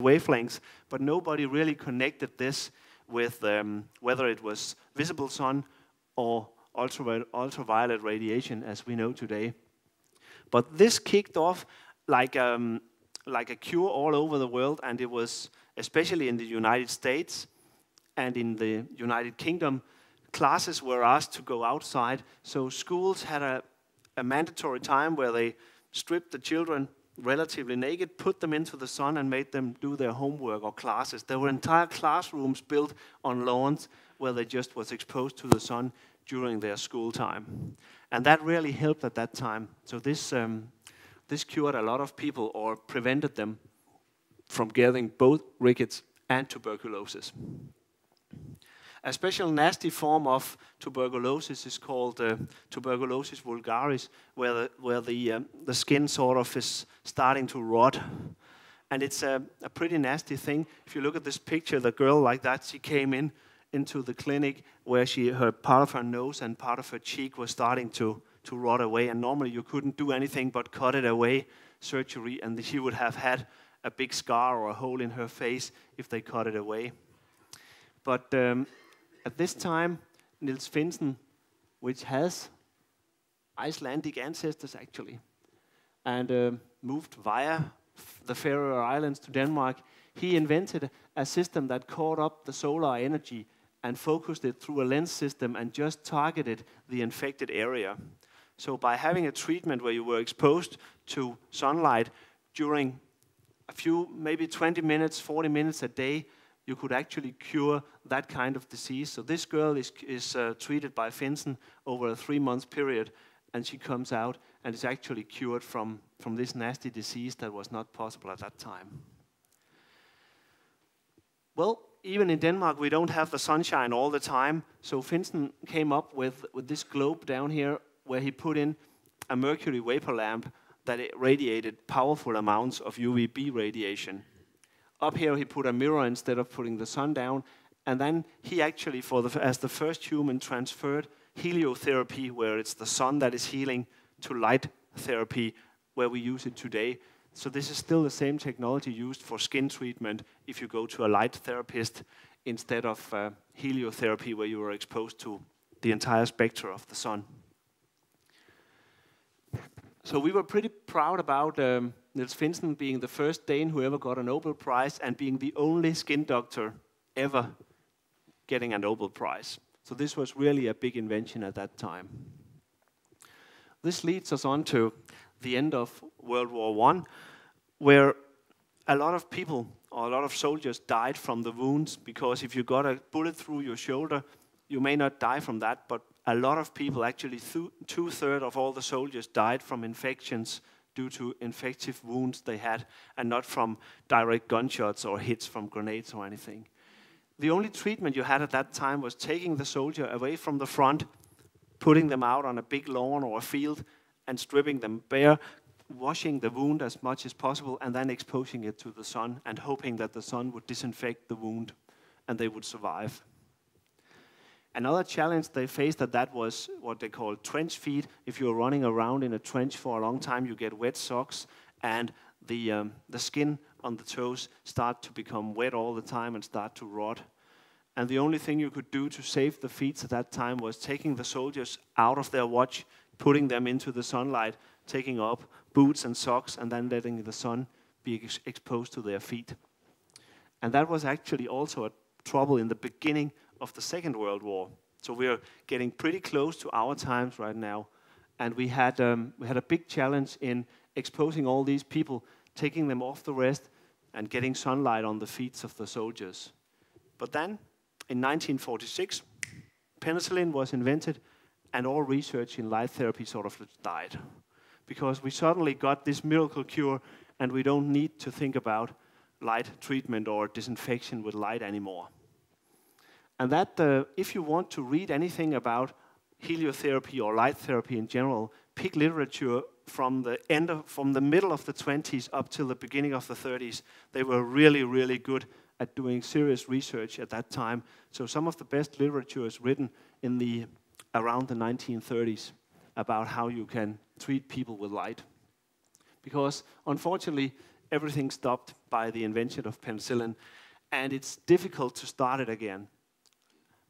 wavelengths, but nobody really connected this with whether it was visible sun or ultraviolet radiation as we know today. But this kicked off like a cure all over the world, and it was especially in the United States and in the United Kingdom, classes were asked to go outside. So schools had a mandatory time where they stripped the children relatively naked, put them into the sun and made them do their homework or classes. There were entire classrooms built on lawns where they just was exposed to the sun during their school time. And that really helped at that time. So this cured a lot of people or prevented them from getting both rickets and tuberculosis. A special nasty form of tuberculosis is called tuberculosis vulgaris, where the skin sort of is starting to rot. And it's a pretty nasty thing. If you look at this picture, the girl like that, she came into the clinic where her part of her nose and part of her cheek was starting to rot away. And normally you couldn't do anything but cut it away, surgery, and she would have had a big scar or a hole in her face if they cut it away. But at this time, Niels Finsen, which has Icelandic ancestors actually, and moved via the Faroe Islands to Denmark, he invented a system that caught up the solar energy and focused it through a lens system and just targeted the infected area. So by having a treatment where you were exposed to sunlight during a few, maybe 20 minutes, 40 minutes a day, you could actually cure that kind of disease. So this girl is treated by Finsen over a 3-month period, and she comes out and is actually cured from this nasty disease that was not possible at that time. Well, even in Denmark, we don't have the sunshine all the time. So Finsen came up with this globe down here where he put in a mercury vapor lamp that radiated powerful amounts of UVB radiation. Up here he put a mirror instead of putting the sun down, and then he actually, as the first human, transferred heliotherapy, where it's the sun that is healing, to light therapy, where we use it today. So this is still the same technology used for skin treatment if you go to a light therapist instead of heliotherapy, where you are exposed to the entire spectrum of the sun. So we were pretty proud about Niels Finsen being the first Dane who ever got a Nobel Prize and being the only skin doctor ever getting a Nobel Prize. So this was really a big invention at that time. This leads us on to the end of World War I, where a lot of people, or a lot of soldiers, died from the wounds, because if you got a bullet through your shoulder, you may not die from that, but a lot of people, actually 2/3 of all the soldiers, died from infections due to infective wounds they had, and not from direct gunshots or hits from grenades or anything. The only treatment you had at that time was taking the soldier away from the front, putting them out on a big lawn or a field, and stripping them bare, washing the wound as much as possible, and then exposing it to the sun, and hoping that the sun would disinfect the wound, and they would survive. Another challenge they faced at that was what they call trench feet. If you're running around in a trench for a long time, you get wet socks, and the skin on the toes start to become wet all the time and start to rot. And the only thing you could do to save the feet at that time was taking the soldiers out of their watch, putting them into the sunlight, taking up boots and socks, and then letting the sun be exposed to their feet. And that was actually also a trouble in the beginning of the Second World War. So we're getting pretty close to our times right now. And we had a big challenge in exposing all these people, taking them off the rest, and getting sunlight on the feet of the soldiers. But then, in 1946, penicillin was invented, and all research in light therapy sort of died. Because we suddenly got this miracle cure, and we don't need to think about light treatment or disinfection with light anymore. And that, if you want to read anything about heliotherapy or light therapy in general, pick literature from the middle of the 20s up till the beginning of the 30s. They were really, really good at doing serious research at that time. So some of the best literature is written in around the 1930s about how you can treat people with light. Because unfortunately, everything stopped by the invention of penicillin, and it's difficult to start it again.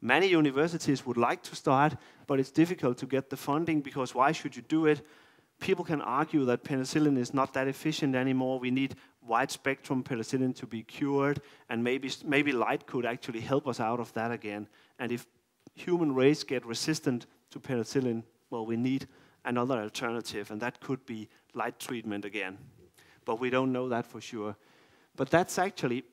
Many universities would like to start, but it's difficult to get the funding, because why should you do it? People can argue that penicillin is not that efficient anymore. We need wide-spectrum penicillin to be cured, and maybe light could actually help us out of that again. And if human race get resistant to penicillin, well, we need another alternative, and that could be light treatment again. But we don't know that for sure. But that's actually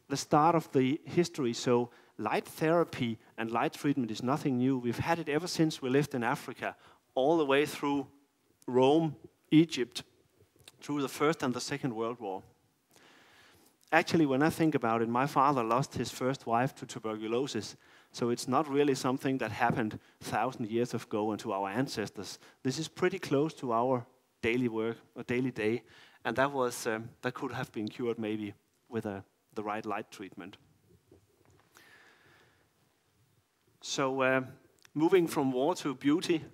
the start of the history. So light therapy and light treatment is nothing new. We've had it ever since we lived in Africa, all the way through Rome, Egypt, through the First and the Second World War. Actually, when I think about it, my father lost his first wife to tuberculosis, so it's not really something that happened 1,000 years ago and to our ancestors. This is pretty close to our daily work, or daily day, and that could have been cured maybe with the right light treatment. So moving from war to beauty,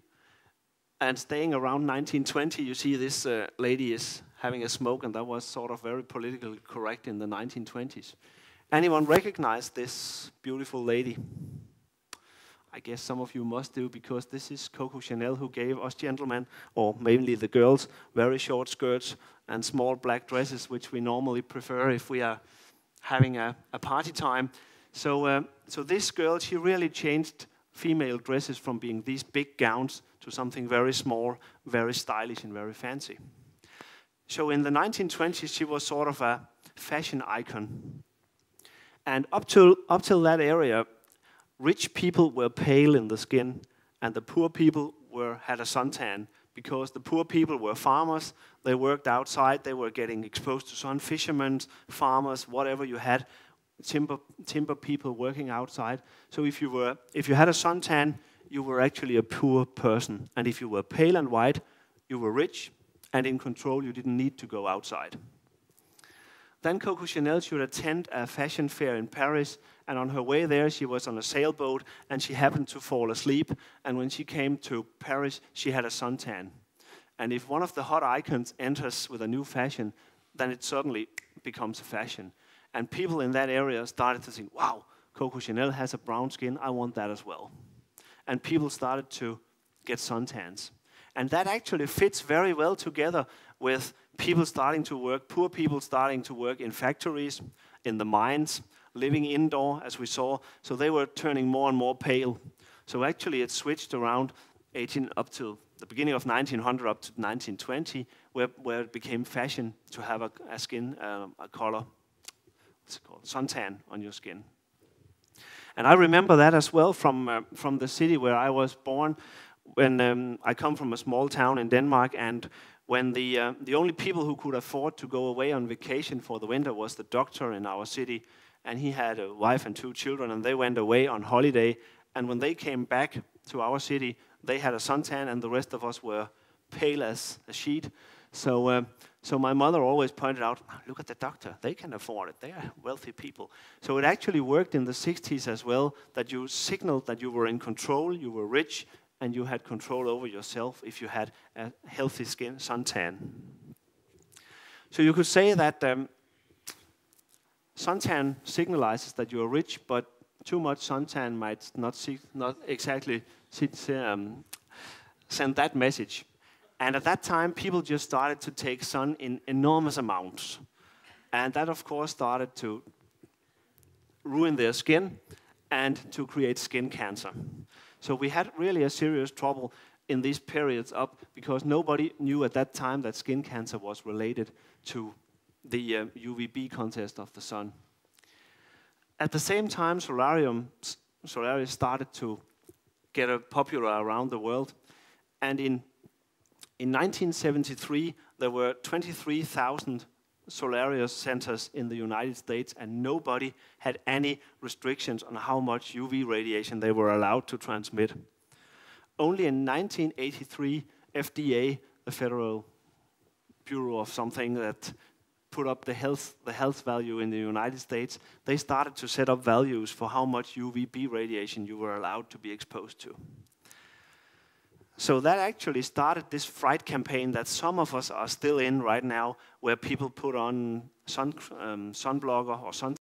and staying around 1920, you see this lady is having a smoke, and that was sort of very politically correct in the 1920s. Anyone recognize this beautiful lady? I guess some of you must do, because this is Coco Chanel, who gave us gentlemen, or mainly the girls, very short skirts and small black dresses, which we normally prefer if we are having a party time. So this girl, she really changed female dresses from being these big gowns to something very small, very stylish, and very fancy. So in the 1920s, she was sort of a fashion icon. And up till that area, rich people were pale in the skin, and the poor people had a suntan, because the poor people were farmers. They worked outside. They were getting exposed to sun. Fishermen, farmers, whatever you had, timber people working outside. So if you had a suntan, you were actually a poor person. And if you were pale and white, you were rich and in control. You didn't need to go outside. Then Coco Chanel should attend a fashion fair in Paris, and on her way there, she was on a sailboat, and she happened to fall asleep. And when she came to Paris, she had a suntan. And if one of the hot icons enters with a new fashion, then it suddenly becomes a fashion. And people in that area started to think, wow, Coco Chanel has a brown skin, I want that as well. And people started to get suntans. And that actually fits very well together with people starting to work, poor people starting to work in factories, in the mines, living indoor, as we saw. So they were turning more and more pale. So actually it switched around up to the beginning of 1900 up to 1920, where it became fashion to have a skin, a color, what's it called, suntan on your skin. And I remember that as well from the city where I was born. When I come from a small town in Denmark, and when the only people who could afford to go away on vacation for the winter was the doctor in our city, and he had a wife and 2 children, and they went away on holiday. And when they came back to our city, they had a suntan, and the rest of us were pale as a sheet. So my mother always pointed out, look at the doctor, they can afford it, they are wealthy people. So it actually worked in the 60s as well, that you signaled that you were in control, you were rich, and you had control over yourself if you had a healthy skin, suntan. So you could say that suntan signalizes that you are rich, but too much suntan might not exactly send that message. And at that time, people just started to take sun in enormous amounts. And that, of course, started to ruin their skin and to create skin cancer. So we had really a serious trouble in these periods up, because nobody knew at that time that skin cancer was related to the UVB contest of the sun. At the same time, solarium started to get popular around the world. And in 1973, there were 23,000 Solarium centers in the United States, and nobody had any restrictions on how much UV radiation they were allowed to transmit. Only in 1983, FDA, the Federal Bureau of something that put up the health value in the United States, they started to set up values for how much UVB radiation you were allowed to be exposed to. So that actually started this fright campaign that some of us are still in right now, where people put on sunblocker or sun